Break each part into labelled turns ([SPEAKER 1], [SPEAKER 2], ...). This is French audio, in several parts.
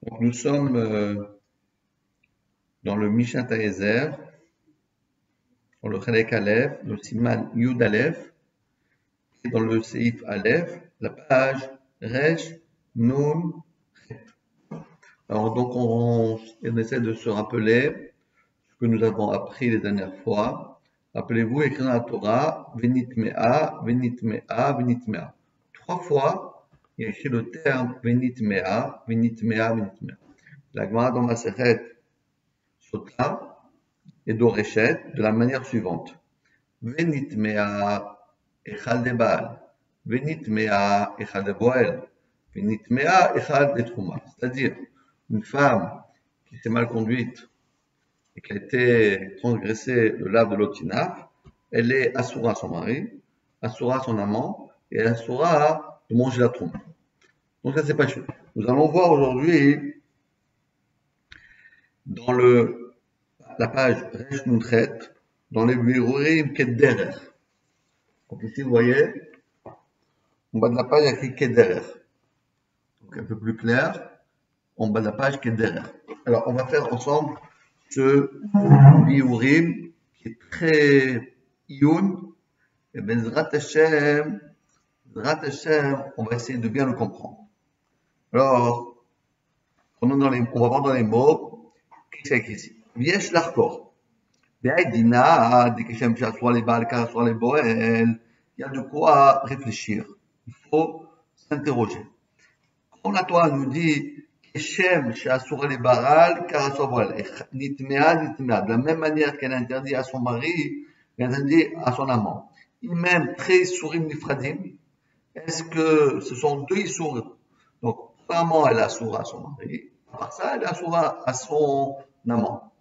[SPEAKER 1] Donc, nous sommes dans le Mishnah Taezer, dans le Chelek Aleph, le Siman Yud Aleph, et dans le Seif Aleph, la page Resh Nun. Alors donc on essaie de se rappeler ce que nous avons appris les dernières fois. Rappelez-vous, écrit dans la Torah, Venit Mea, Venit Mea, Venit Mea. 3 fois, il y a écrit le terme Venit Mea, Venit Mea, Venit Mea. La Gemara dans Masechet Sota et Doreshet de la manière suivante. Venit Mea Echal de Baal, Venit Mea Echal de Boel, Venit Mea Echal de Trouma. C'est-à-dire, une femme qui s'est mal conduite et qui a été transgressée le lave de l'Otinaf, elle est assoura à son mari, assoura à son amant, et elle assoura de manger la trouma. Donc ça c'est pas sûr. Nous allons voir aujourd'hui dans la page Resh Nuntret, dans les Birurim Kederer. Donc ici vous voyez, en bas de la page il y a écrit Kederer. Donc un peu plus clair, en bas de la page Kederer. Alors on va faire ensemble ce Biurim qui est très ioun, et Bezrat Hashem, on va essayer de bien le comprendre. Alors, on va voir dans les mots, qu'est-ce qu'il y a écrit ici? Viesh l'Arkor. Dina, dès que j'aime soit les balles, soit les boels, il y a de quoi réfléchir. Il faut s'interroger. Quand la Torah nous dit Shem she'asura les baral, car nitmea. De la même manière qu'elle interdit à son mari, elle interdit à son amant. Il même très sourim nifradim. Est-ce que ce sont deux issours? Donc, premièrement, elle assoura à son mari. Par ça, elle assoura à son amant.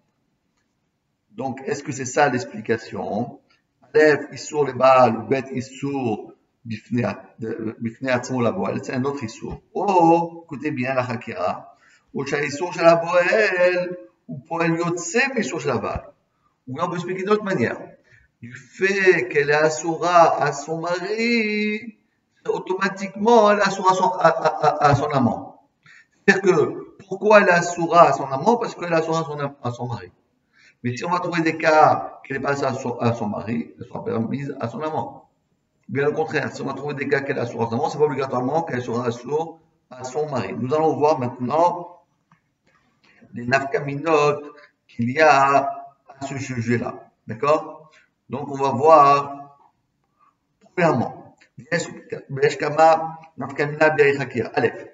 [SPEAKER 1] Donc, est-ce que c'est ça l'explication? Aleph issour les baal ou bet issour bifnei atzmo la boel, c'est un autre issour. Oh, écoutez bien la hakira. Ou issour shel la boel, ou poel yotse issour shel la baal. Ou on peut expliquer d'une autre manière. Du fait qu'elle est assoura à son mari, automatiquement elle est assoura à son amant. C'est-à-dire que, pourquoi elle est assoura à son amant? Parce qu'elle est assoura à son mari. Mais si on va trouver des cas qu'elle est passée à son mari, elle sera permise à son amant. Bien au contraire, si on va trouver des cas qu'elle est assoura à son amant, c'est pas obligatoirement qu'elle sera assoura à son mari. Nous allons voir maintenant les nafkaminotes qu'il y a à ce sujet-là. D'accord? Donc on va voir, premièrement, Aleph.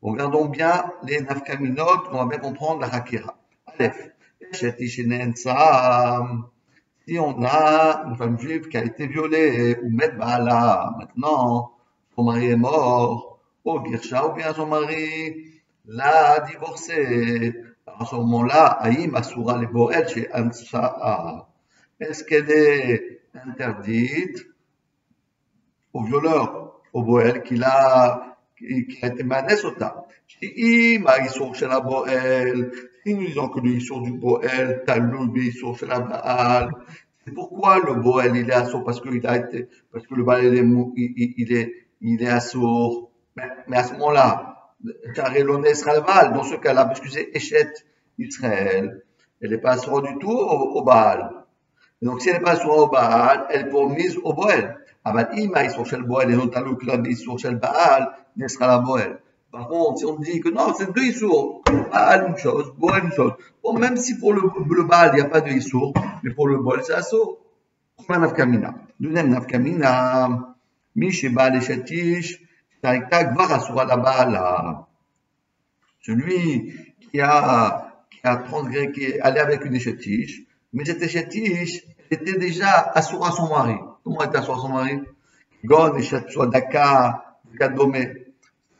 [SPEAKER 1] Regardons bien les nafkaminotes, on va bien comprendre la hakira. Aleph. Si on a une femme juive qui a été violée, ou met Baala, maintenant, son mari est mort, ou Girsha, ou bien son mari l'a divorcé, à ce moment-là, Aïm Asura le Boel chez Ansa'a. Est-ce qu'elle est interdite au violeur, au Boel, qui a été manesota? Si nous disons que le Issour du Boel, Talou, le Issour chez la Baal, c'est pourquoi le Boel, il est assourd? Parce que le Baal, il est assourd. Mais à ce moment-là, Tarelonné sera le Baal, dans ce cas-là, parce que c'est Échet Israël, elle n'est pas assourd du tout au Baal. Donc, si elle n'est pas assourd au Baal, elle est promise au Boel. אבל אם האיסור של בועל אינו תלוי כלל באיסור של בעל, נסחה לבועל. Par contre, si on dit que non, c'est deux issours, Baal une chose, Boel une chose. Bon, même si pour le Baal, il n'y a pas de issour, mais pour le Boel, c'est assour. Première nafkamina. Deuxième nafkamina, Mish et Baal et Shetish, Taïkta, Gvar assoura la Baal. Celui qui a transgressé, qui est allé avec une échetiche, mais cette échetiche était déjà assoura à son mari. Comment elle est assoura à son mari? Gon, échette, soit Daka, Kadomé.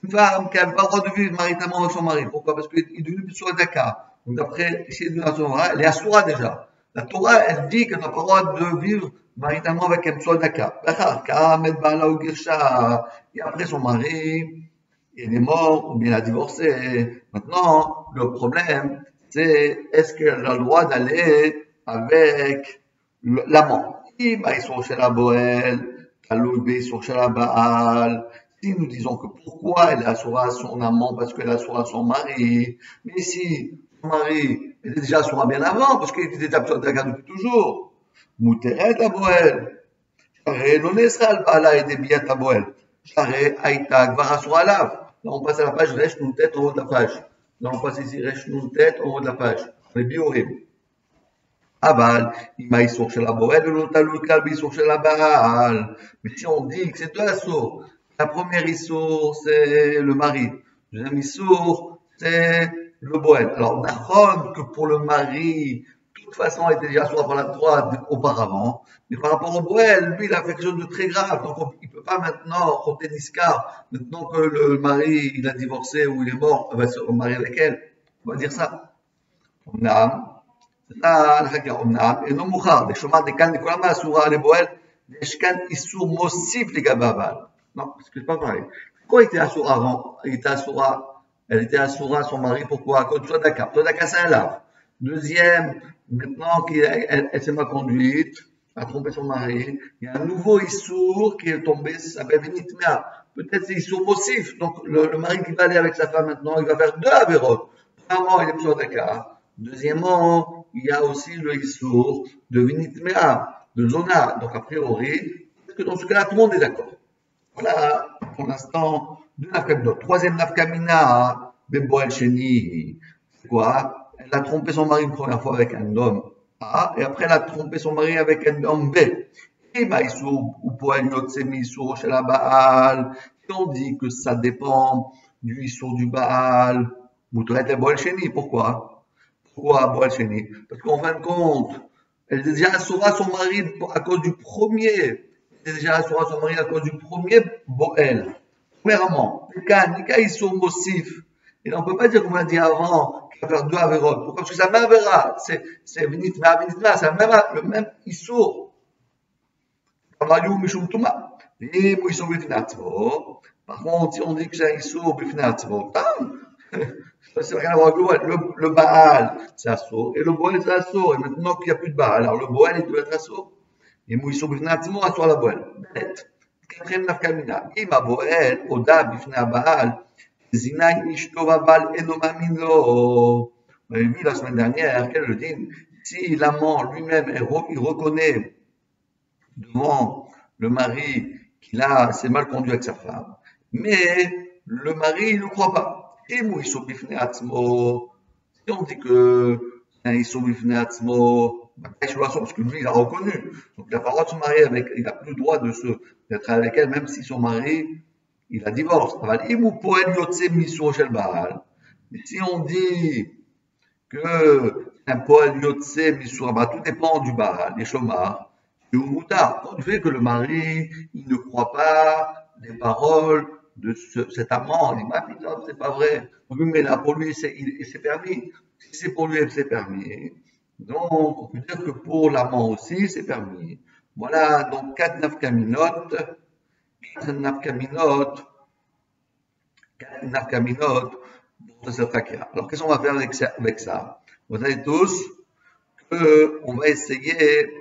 [SPEAKER 1] Une femme qui n'a pas le droit de vivre maritalement avec son mari. Pourquoi? Parce qu'il est devenu sur Daka. Donc après, si elle est assoura déjà. La Torah, elle dit qu'elle n'a pas le droit de vivre maritalement avec un Psoa Daka. Et après son mari, il est mort ou bien il a divorcé. Maintenant, le problème, c'est est-ce qu'elle a le droit d'aller avec l'amant? Ils sont chez la Boel, Taloui, ils sont chez la Baal. si nous disons que pourquoi elle est assoura à son amant, parce qu'elle est assoura à son mari, mais si son mari était déjà assoura bien avant, parce qu'il était déjà depuis toujours, Mouteret à Boel, Charé, l'onesral, Bala et Debiat à Boel, Charé, Aïta, Gvarasura Lav. Là, on passe à la page Resh Nuntet en haut de la page. Là, on passe ici Resh Nuntet en haut de la page. Les biorim. Aval, il m'a issour chez la Boel, l'autre local, issour chez la Baal. Mais si on dit que c'est deux assours, la première issour, c'est le mari. Le deuxième issour, c'est le Boel. Alors, Nachon, que pour le mari, de toute façon, il était déjà assour par la droite auparavant. Mais par rapport au Boel, lui, il a fait quelque chose de très grave. Donc, il ne peut pas maintenant, compter Niskar, maintenant que le mari, il a divorcé ou il est mort, il va se remarier avec elle. On va dire ça. On a אמנם אינו מוכר, דשומע דכאן לכל המאסורה לבועל, יש כאן איסור מוסיף לגבי הבעל. Non, c'est pas pareil. Pourquoi il était assourd avant? Elle était assourd à son mari, pourquoi? À cause de Sodaka. Sodaka, c'est un lave. Deuxième, maintenant qu'elle s'est mal conduite, a trompé son mari, il y a un nouveau issour qui est tombé, ça s'appelle Benitmea. Peut-être c'est issour mossif. Donc, le mari qui va aller avec sa femme maintenant, il va faire deux avérotes. Premièrement, il est Sodaka. Deuxièmement, il y a aussi le issour de Vinitmea, de Zona. Donc, a priori, que dans ce cas-là, tout le monde est d'accord. Voilà, pour l'instant, deux nafkaminot. Troisième nafkamina, Beboel Sheni. C'est quoi? Elle a trompé son mari une première fois avec un homme A, et après elle a trompé son mari avec un homme B. Et Maïsou, ou Poel Yotsemi Issour chez la Baal, et on dit que ça dépend du Issour du Baal. Moutret et Boel Sheni, pourquoi? Pourquoi Boel Sheni? Parce qu'en fin de compte, elle est déjà assoura son mari à cause du premier. Elle est déjà assoura son mari à cause du premier Boel. Premièrement, Nika Issour Mossif. Et on ne peut pas dire, comme on a dit avant, qu'il va faire deux Averot. Pourquoi? Parce que ça m'avera. C'est Vinitma, c'est le même Issour. Par contre, si on dit que c'est un Issour Bifnatzvo, c'est rien à voir avec le Boel. Le Baal, c'est assour, et le Boel, c'est assour. Et maintenant qu'il n'y a plus de Baal, alors le Boel, il doit être assour. Et Mouissou Bifnatzvo, assour la Boel. Bête. Quatrième nafkamina. Ima Boel, Oda Bifna Baal, Zinaï Ishto Baal Enomamino. On avait vu la semaine dernière, quel est le din? Si l'amant lui-même, il reconnaît devant le mari qu'il s'est mal conduit avec sa femme, mais le mari, il ne croit pas. Et moi, si on dit que c'est un Issou Bifne Atzmo, parce que lui, il a reconnu. Donc, il n'a pas le droit de se marier avec, il n'a plus le droit d'être avec elle, même si son mari, il a divorcé. Mais si on dit que un poel yotse misura, tout dépend du Baal, des chômeurs, et au moutard, du fait que le mari, il ne croit pas les paroles de cet amant, il dit, bah, putain, c'est pas vrai. Mais là, pour lui, c'est permis. Si c'est pour lui, c'est permis. Donc, on peut dire que pour l'amant aussi, c'est permis. Voilà, donc, quatre nafkaminotes, pour cette akira. Alors, qu'est-ce qu'on va faire avec ça? Vous savez tous qu'on va essayer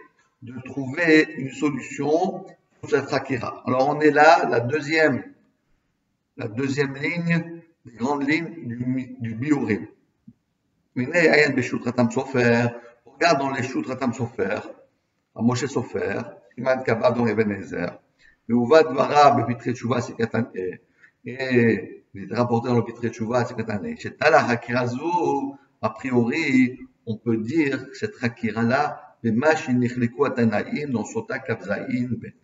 [SPEAKER 1] de trouver une solution pour cette akira. Alors, on est là, la deuxième ligne, des grandes lignes du biurim. Regarde dans les Shutratam Sofer, à Moshe Sofer, Siman Kabab dans Eben Ezer, mais où va Dvara, Bepitre Tshuva, c'est Katané, et il est rapporté dans le Pitre Tshuva, c'est Katané. Chez Tala Hakirazu, a priori, on peut dire que cette Hakira-là, Bemash Nichliku Atanaïm, dans Sota Kavzaïn Bet.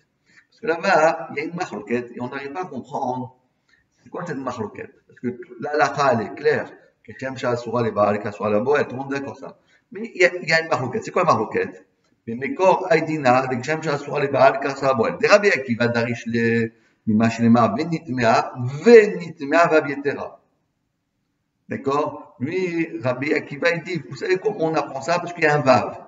[SPEAKER 1] Parce que là-bas, il y a une machloquette, et on n'arrive pas à comprendre c'est quoi cette machloquette. Parce que la halakha, elle est claire, que Shem Sha'asura les Baal, Kasura la Boel, tout le monde est d'accord ça. Mais il y a une machloquette. C'est quoi la machloquette? Mais Mekor Aïdina, de Shem Sha'asura les Baal, Kasura la Boel. Des Rabbi Akiva Darish le Mimashilema, Venitmea Vabietera. D'accord? Lui, Rabbi Akiva, il dit, vous savez comment on apprend ça? Parce qu'il y a un Vav.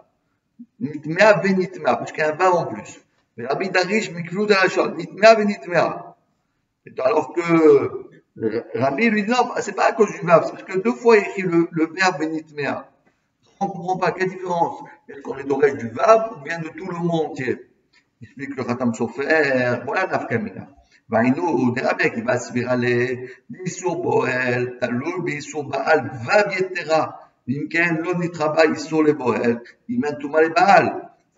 [SPEAKER 1] Nitmea Venitmea, parce qu'il y a un Vav en plus. Mais Rabbi Darish, Mikvou de la Shot, Nitmea Venitmea. Alors que Rabbi lui dit non, c'est pas à cause du verbe, c'est parce que deux fois il écrit le verbe Benitmea. On ne comprend pas quelle différence. Est-ce qu'on est d'origine du verbe ou bien de tout le monde entier? Il explique le Khatam Sofer, voilà Nafkamina. והיינו דרבי עקיבא סבירה לאיסור בועל, תלוי באיסור בעל ויתרה, ואם כן לא נתרבה איסור לבועל, אם אין טומאה לבעל.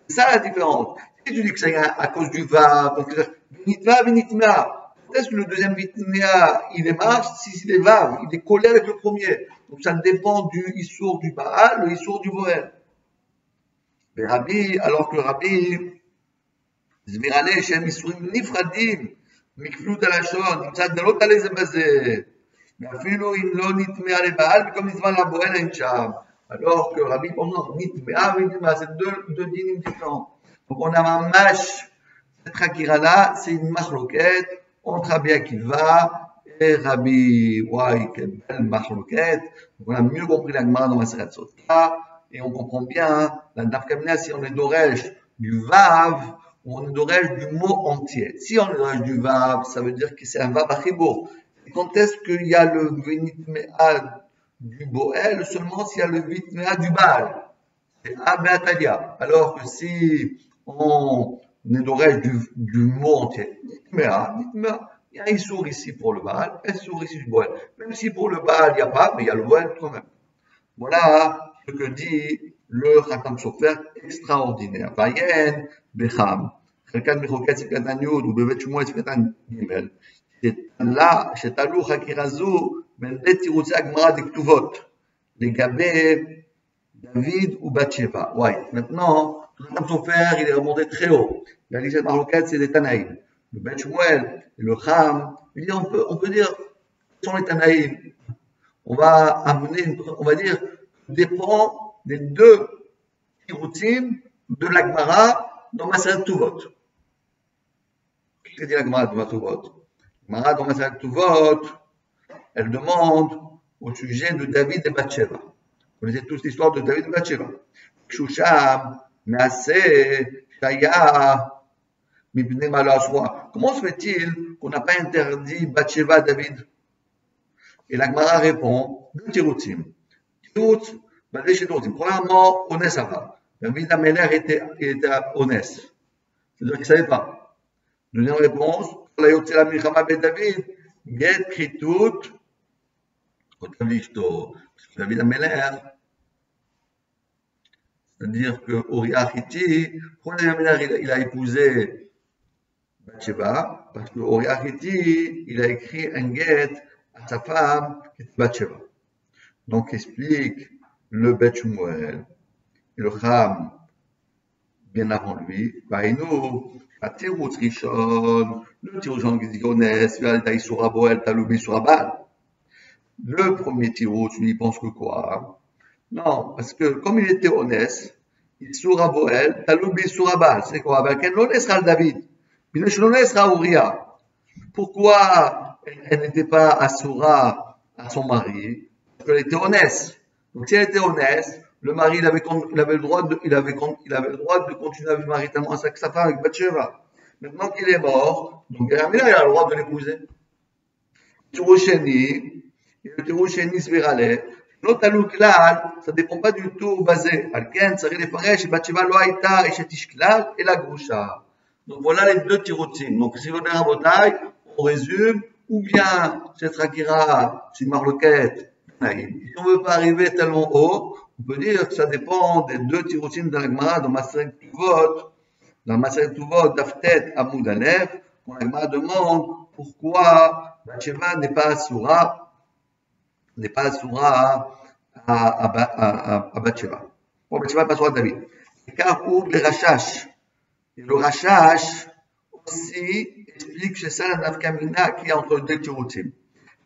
[SPEAKER 1] C'est ça la différence. Si tu dis que c'est à cause du vav, donc vinitma, vinitma, est-ce que le deuxième vitmea, il est marche, si il est vav, il est collé avec le premier. Donc ça dépend du issour du baal, le issour du boel. Mais Rabbi, alors que Rabbi, zvirale shem isurim nifradim, mikflut alashon, nimtzad delot aleze bazeh, ואפילו אם לא נטמעה לבעל, במקום נטמעה לבועל אין שם. Alors que Rabbi, pendant nitmea, vinitma, c'est deux dynimes différents. Donc on a un mash, cette hakira-là, c'est une machloquette entre Rabbi Akiva et Rabbi Wai, quelle belle machloquette. Donc on a mieux compris la Gemara dans Maseret Sota, et on comprend bien la nafkamina si on est d'oresh du vav, ou on est d'oresh du mot entier. Si on est d'oresh du vav, ça veut dire que c'est un vav achibour. Et quand est-ce qu'il y a le vinitmea du boel? Seulement s'il y a le vinitmea du baal. C'est abeatalia. Alors que si on est d'oreille du mot entier, nitmea, il y a un issour ici pour le baal, un issour ici du boel. Même si pour le baal il n'y a pas, mais il y a le boel quand même. Voilà ce que dit le Khatam Sofer extraordinaire. Vayen becham, חלקן מחוקי צפקתן י' ובבית שמואל צפקתן ג' là, שתלו חקירה זו בין בית תירוצי הגמרא דכתובות לגבי David ou Bathsheba. Ouais, maintenant, Khatam Sofer, il est remonté très haut. Il a dit cette marloquette, c'est des Tanaïm. Le Ben Shmuel et le Cham, il dit, on peut dire, ce sont les Tanaïm. On va amener, on va dire, dépend des deux tiroutim de la Gemara dans Maseret Tuvot. Qu'est-ce que dit la Gemara dans Maseret Tuvot? La Gemara dans Maseret Tuvot, elle demande au sujet de David et Bathsheba. Vous connaissez tous l'histoire de David et Bathsheba. Shusham, Maaseh, Shaya, Mibne Malaswa. Comment se fait-il qu'on n'a pas interdit Bathsheba à David? Et la Gemara répond, deux tiroutim. Tirout, basé chez Tiroutim. Premièrement, Onès Ava. David Améler était Onès. C'est-à-dire qu'il ne savait pas. Deuxième réponse, la Yotzela Milchama Ben David, Get Kritout, David Améler, c'est-à-dire que Uriah Hitti, pourquoi David Améler il a épousé Bathsheba? Parce que Uriah Hitti, il a écrit un get à sa femme qui était Bathsheba. Donc explique le Bet Shmuel et le Cham bien avant lui. Vaïnou, à Tirout Rishon, le Tirout qui dit qu'on est, Daïsoura Boel, Taloubi Surabal. Le premier Tirout, il pense que quoi? Non, parce que comme il était honnête, il soura Boel, Taloubi Surabal. C'est quoi? Ben, qu'elle non laissera le David. Mais ne laissera Uriah. Pourquoi elle n'était pas assoura à son mari? Parce qu'elle était honnête. Donc si elle était honnête, le mari il avait le droit de continuer à vivre maritalement avec sa femme, avec Bathsheba. Maintenant qu'il est mort, donc il a le droit de l'épouser. Tiroucheni, le Tiroucheni Svirale, l'autre klal, ça ne dépend pas du tout basé. Alken, ça les pareil, Bathsheba lo haïta, et chez Tishklal, et la Grusha. Donc voilà les deux tiroutim. Donc si on est à Botaï, on résume, ou bien cette Rakira, c'est une marloquette. Si on ne veut pas arriver tellement haut, on peut dire que ça dépend des deux tiroutim de la Gemara dans Maseret Tuvot. Dans Maseret Tuvot, Daftet Amoud Aleph, quand la Gemara demande pourquoi Bathsheba n'est pas assoura à Bathsheba. Pourquoi Bathsheba n'est pas assoura à David? Car où le Rachash. Et le Rachash aussi explique chez ça la nafkamina qui est entre deux tiroutim.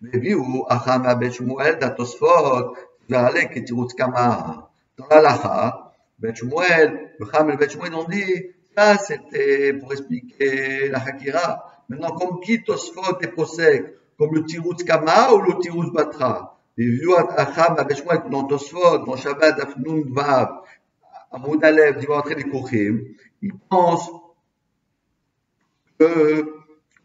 [SPEAKER 1] והביאו אחר מהבית שמואל והתוספות ועלה כתירוץ כמה. Dans l'Alaha, בית שמואל, וחם לבית שמואל on dit, ça c'était pour expliquer la Hakira. Maintenant, comme qui Tosfot et Posek, comme le tirouz Kama ou le tirouz Batra. והביאו אחר מהבית שמואל dans Tosfot, dans Shabbat, Afnun, Vav, Amoud Alev, il va entrer les Kochim, il pense que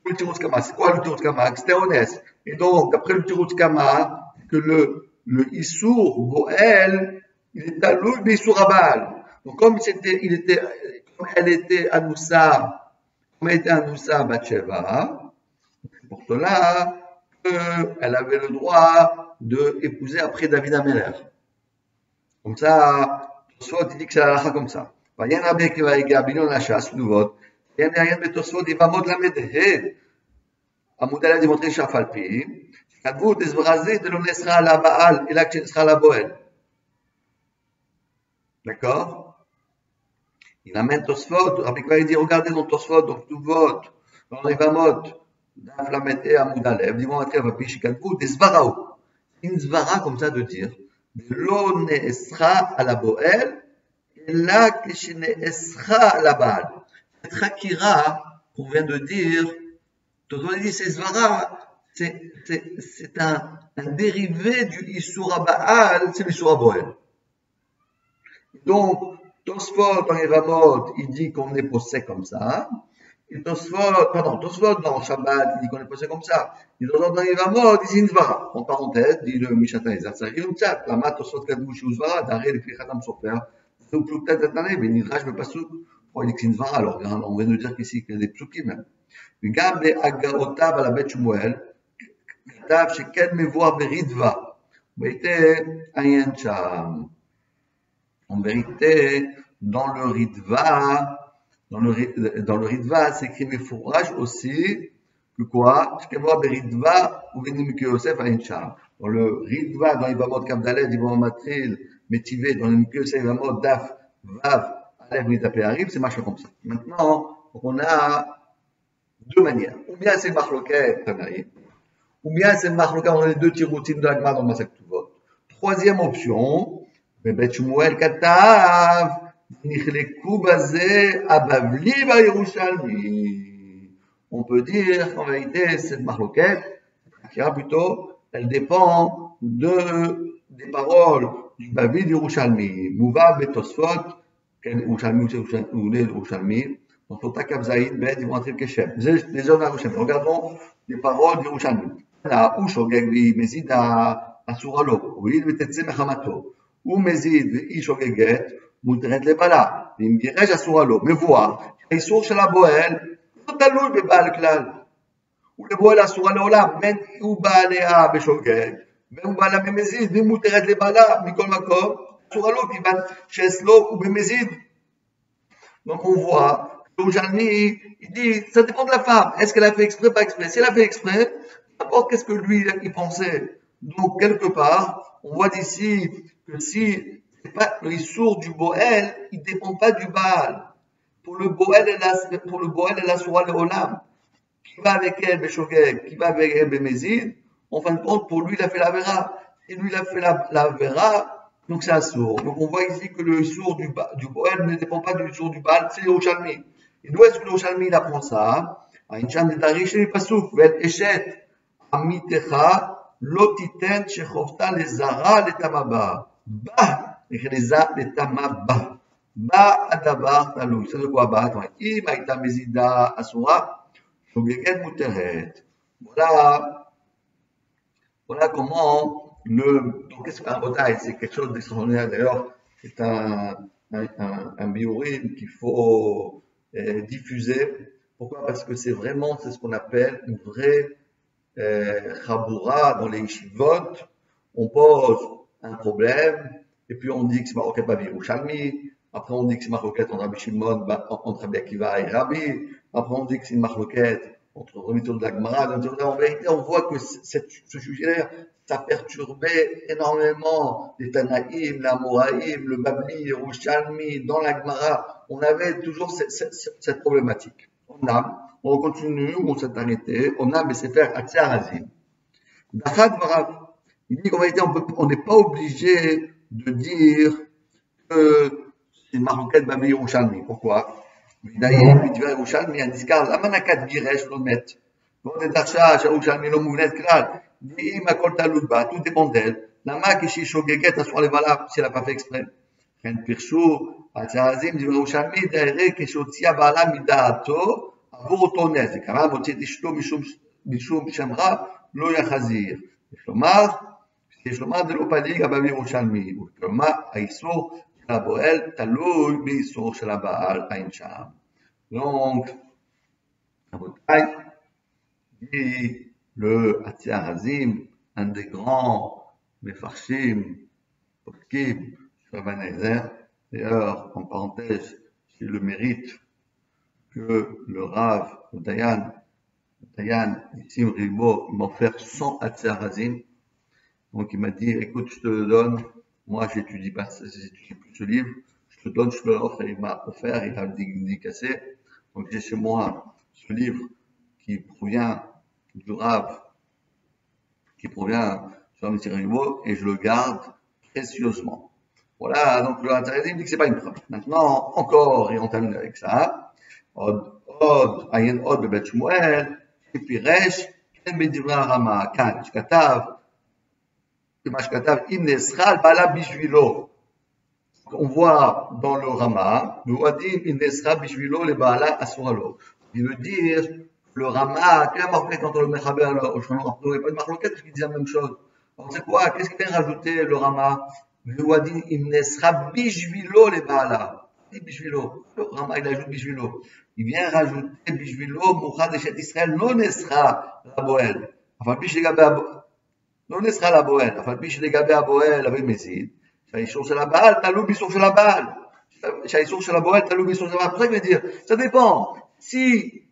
[SPEAKER 1] le tirouz Kama, c'est quoi le tirouz Kama? C'était honnête. Et donc, d'après le tirouz Kama, que le Issour Boel, il est à l'eau, mais Issour Abal. Donc, comme elle était Anoussa, Bathsheba, C'est pour cela qu'elle avait le droit d'épouser après David Ameller. Comme ça, Tosfot dit que c'est la halakha comme ça. ויין רבי עקיבא הגיע בעליון הש"ס כתובות, ויהיה מעיין בתוספות יבמות ל"ה, עמוד א' דמותרי שאף על פי, שכתבו דסברה זה דלא נאסרה על הבעל, אלא כשנאסרה על הבועל. D'accord? Il amène Tosfot, Rabbi Akiva il dit, regardez dans Tosfot, dans Ktuvot, dans les Vamot, דף ל"ה עמוד א', דיבור מתחיל על פי שכתבו דסברה הוא. Une svara comme ça de dire, דלא נאסרה על הבועל, là que je n'esra la balle. Cette Hakira qu'on vient de dire, Toto dit c'est Zvara, c'est un dérivé du Isura Baal, c'est l'Isura Boel. Donc, Tosfot dans Evamot, il dit qu'on est posé comme ça. Et Tosfot dans Shabbat, il dit qu'on est posé comme ça. Et dans Evamot, il dit une Zvara. En parenthèse, dit le Mishatan Ezat, ça dit une tchat, la mat Tosfot Kadou Shuzvara, d'arrêt les Khatam Sofer. Donc, peut-être année, mais Nidrash me passe tout. Il dit que c'est une vara, alors on vient de dire qu'ici, qu'il y a des psukim même. וגם בהגאותיו על הבית שמואל, כתב שכן מבואר ברידווה. vérité, עיין שם. En vérité, dans le Ritva, c'est écrit Mefourage aussi, que quoi? שכן מבואר ברידווה ובנים כיוסף עיין שם. Dans le Ritva, dans Ibamot Kavdaled, Ibamot Matril, Métivé, dans le Mikeux, c'est vraiment Daf, Vav, Alev, Mitapé, arrive, c'est marche comme ça. Maintenant, on a deux manières. Ou bien c'est Marloquet, Tanaï, ou bien c'est Marloquet, on a les deux tiroutines de l'Agma dans le Masak Tuvot. Troisième option, Bebet Shmuel Katav, Nichlekou Bazé, Abavli, Ba Yerushalmi. On peut dire qu'en vérité, cette Marloquet, qui a plutôt, elle dépend des paroles du Bavi du Yerushalmi. Mouva betosfot, quel Yerushalmi ou les Yerushalmi, dans Tota Kabzaïd, Bet, ils vont entrer le Keshem. Les hommes à Yerushalmi. Regardons les paroles du Yerushalmi. La Ushogeg, Mezid à Suralo, oui, le Tetse Mechamato, ou Mezid, Ishogeget, Moutret Lebala, il me dirait à Suralo. Mais voir, les sources de la Boël, tout à l'eau, Bebal Klal. ou le bois la soura לעולם, בין הוא בא עליה בשוגג, והוא בא לה במזיד, ואם מותרת לבעלה מכל מקום, soura לא, כיוון שאצלו הוא במזיד. Donc on voit, Jalmi, il dit, ça dépend de la femme. Est-ce qu'elle a fait exprès, pas exprès? Si elle a fait exprès, n'importe qu'est-ce que lui, il pensait. Donc quelque part, on voit d'ici que si c'est pas le sourd du Boël, il ne dépend pas du Baal. Pour le Boël et la soura l'Olam. Qui va avec elle, Beshogeg, qui va avec elle, Bemezid, en fin de compte, pour lui, il a fait la vera. Et lui, il a fait la vera, donc c'est un sourd. Donc on voit ici que le sourd du Boël ne dépend pas du sourd du Baal, c'est le Yerushalmi. Et d'où est-ce que le Yerushalmi il apprend ça? Aïncham de Tarish et Pasouk, Vel Eshet, Amitecha, Lotiten, Shechofta, les Zara, les Tamaba. Bah, les Zara, les Tamaba. Bah, Adabar, Talou. C'est de quoi bah? Im, Aïta Mezida, Asura. Voilà comment donc qu'est-ce qu'un rodaï? C'est quelque chose d'extraordinaire. D'ailleurs, c'est un biorhythme qu'il faut diffuser. Pourquoi? Parce que c'est ce qu'on appelle une vraie chaboura dans les yeshivot. On pose un problème, et puis on dit que c'est Maroquet Bavi Yerushalmi. Après, on dit que c'est Marloquette entre Rabbi Shimon, entre Rabbi Akiva et Rabbi. Après, on dit que c'est une Marloquette entre le Remito de la Gemara. En vérité, on voit que ce sujet-là, ça perturbait énormément les Tanaïm, l'Amoraïm, le Babli, le Yerushalmi, dans la Gemara. On avait toujours cette problématique. On continue, on s'est arrêté. On a Bessefer Atzia Razim. Dachat Varav. Il dit qu'en vérité, on n'est pas obligé de dire que c'est une Marloquette Babi Yerushalmi. Pourquoi? D'ailleurs, il dit Yerushalmi, un discard, la manakat giresh lo met. Bon, des dachas, Yerushalmi lo mounet klal. Dit, ma kol taludba, tout dépend d'elle. La ma qui chez Shogeget, à soir les valables, si elle n'a pas fait exprès. Ren Pirchou, Atzarazim, dit Yerushalmi, d'ailleurs, que Shotia Bala Midaato, avur otonez. C'est quand même, Motiet Ishlo, Mishum Shamra, lo yachazir. יש לומר זה לא פליג הבא ירושלמי, כלומר האיסור של הבועל תלוי באיסור של הבעל אין שם. Donc, רבותיי, dit le Hatzia Hazim, un des grands Mefarshim, Poskim, Shavan Ezer. D'ailleurs, en parenthèse, c'est le mérite que le Rav, le Dayan, Nissim Ribo, m'a offert 100 Hatzia Hazim. Donc il m'a dit, écoute, je te le donne, moi j'étudie plus ce livre, je te donne, je te l'offre, et il m'a offert, il a dédicacé. Donc j'ai chez moi ce livre qui provient du Rav, qui provient sur Nissim Ribo, et je le garde précieusement. Voilà, donc le Hatzia dit que c'est pas une preuve. Maintenant, encore, et on termine avec ça, עיין עוד בבית שמואל, שפירש, כן בדברי הרמה, כאן, שכתב, מה שכתב, אם נאסרה על בעלה בשבילו. On voit dans le Rama, nous a dit, אם נאסרה בשבילו לבעלה אסורה לו. Il veut dire, le Rama, quelle est la marquette entre le Mechaber et le Shulchan Aruch? Il n'y a pas de marquette parce qu'il dit la même chose. Alors c'est quoi? Qu'est-ce qu'il vient rajouter le Rama? Il nous a dit, אם נאסרה בשבילו לבעלה. Bishvilo. Le Rama, il ajoute Bishvilo. Il vient rajouter Bishvilo, Mouchad Eshet Israël, non Esra la Boël. Enfin, Bish Legabé Aboël. Non Esra la Boël. Enfin, Bish Legabé Aboël avec Messid. Shaïsour Shel Baal, Talou Bissour Shel Baal. Shaïsour Shel Boël, Talou Bissour Shel Baal. C'est pour ça qu'il veut dire, ça dépend. Si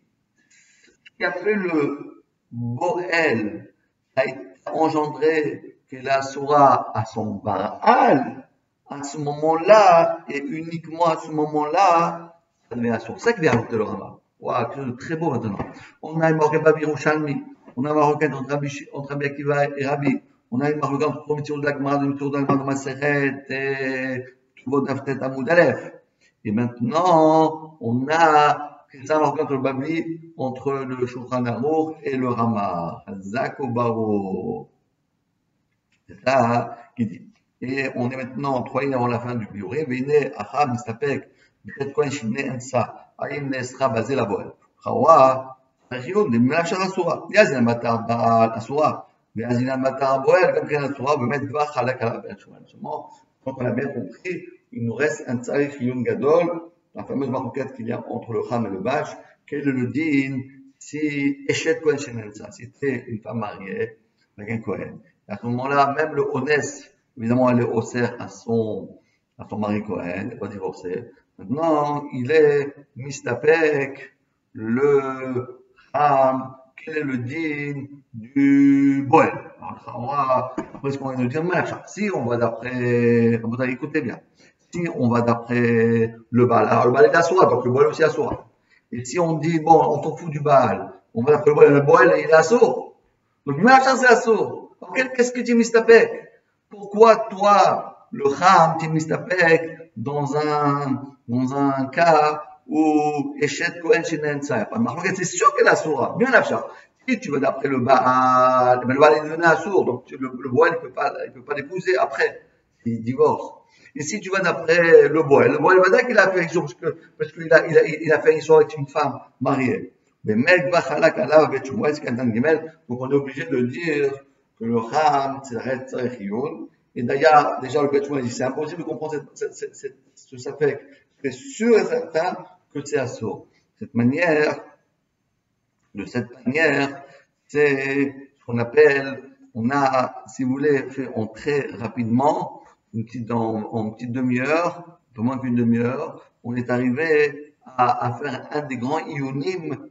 [SPEAKER 1] ce qui a fait le Boël a été engendré que la Soura à son Baal, à ce moment-là, et uniquement à ce moment-là, ça devient assourd. C'est ça qui vient ajouter le Rama. Waouh, quelque chose de très beau maintenant. On a une marquette Babi Yerushalmi, on a une marquette entre Rabbi Akiva et Rabbi, on a une marquette entre Mitzvot de la Gemara, de Mitzvot de la Gemara de Maseret, et Tuvot Daftet Amoud Aleph. Et maintenant, on a ça marquette entre le Babi, entre le Shulchan Aruch et le Rama. Zako Baro. C'est ça qui dit. Et on est maintenant 3 lignes avant la fin du biuré. Vene, Achab, Mistapek, peut-être quoi, Shine, Ensa, Aïm, Nesra, basé la boîte. Chawa, Rachioun, des Melachar Asura. Yazin, Matar, Baal, Asura. Mais Yazin, Matar, Boel, comme Kren Asura, veut mettre Gvach, Halak, Alabel, Seulement, quand on a bien compris, il nous reste un Tsarich, Yun Gadol, la fameuse maroquette qu'il y a entre le Kham et le Bash. Quel est le din si Eshet Kohen Shine, Ensa, c'était une femme mariée avec un Kohen. À ce moment-là, même le Honest, évidemment, elle est osser à son mari Cohen, elle n'est pas divorcée. Maintenant, il est mistapek, le Ham, quel est le din du Boel. Après ce qu'on vient de dire, si on va d'après, écoutez bien, si on va d'après le Baal, alors le Baal est Asura, donc le Boel aussi Asura. Et si on dit, bon, on s'en fout du Baal, on va d'après le Boel, il est Asura. Donc, c'est Asura. Qu'est-ce que tu mistapek? Pourquoi toi, le Kham, tu mistapek dans un cas où Eshet Kohen Shinen Sa? C'est sûr qu'elle a Asura, bien la. Si tu vas d'après le Baal, le Baal est devenu Assour, donc le Boel il peut pas l'épouser après, il divorce. Et si tu vas d'après le Boel va dire qu'il a fait une chose parce qu'il a fait une histoire avec une femme mariée. Mais Meg Bachalak Alav Betchumouel, c'est un Gimel, donc on est obligé de dire que le Kham, c'est la reste Tzarechiyun. Et d'ailleurs, déjà, le Bet Shmuel dit, c'est impossible de comprendre ce Safek. C'est sûr et certain que c'est assourd. De cette manière, c'est ce qu'on appelle, on a, si vous voulez, fait en très rapidement, en petite demi-heure, un peu moins qu'une demi-heure, on est arrivé à faire un des grands ionim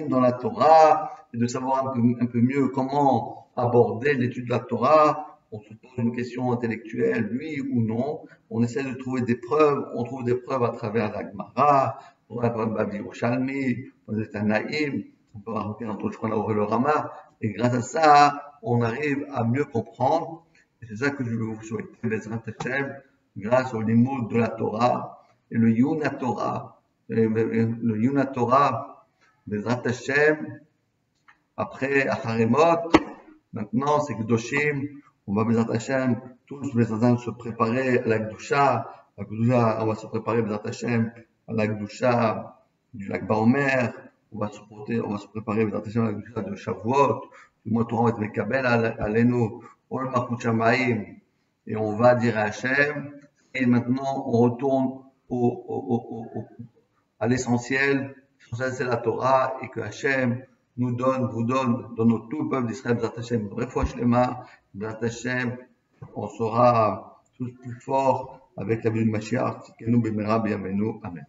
[SPEAKER 1] dans la Torah, et de savoir un peu mieux comment aborder l'étude de la Torah. On se pose une question intellectuelle, oui ou non. On essaie de trouver des preuves. On trouve des preuves à travers la Gemara, on trouve à travers Babi Yerushalmi, les Tanaïm, on peut rajouter entre autres le Rama. Et grâce à ça, on arrive à mieux comprendre. Et c'est ça que je veux vous souhaiter, Bezrat Hashem, grâce au limoud de la Torah et le Yuna Torah. Le Yuna Torah, Bezrat Hashem, après Acharemot, maintenant c'est Kedoshim, on va Bezrat Hashem, tous Bezrat Hashem se préparer à la Gdusha, on va se préparer Bezrat Hashem à la Gdusha du lac Baomer, on va se préparer Bezrat Hashem à la Gdusha de Shavuot, du mois Torah va être Mekabel Alenu, Ol Malchut Shamayim, et on va dire à Hashem, et maintenant on retourne à l'essentiel, c'est la Torah, et que Hashem nous donne, vous donne, donne tout le peuple d'Israël, B'ezrat Hashem, Refoua Shlema, B'ezrat Hashem, on sera tous plus forts avec la venue de Mashiach, Tzidkenu B'mera B'yameinu, Amen.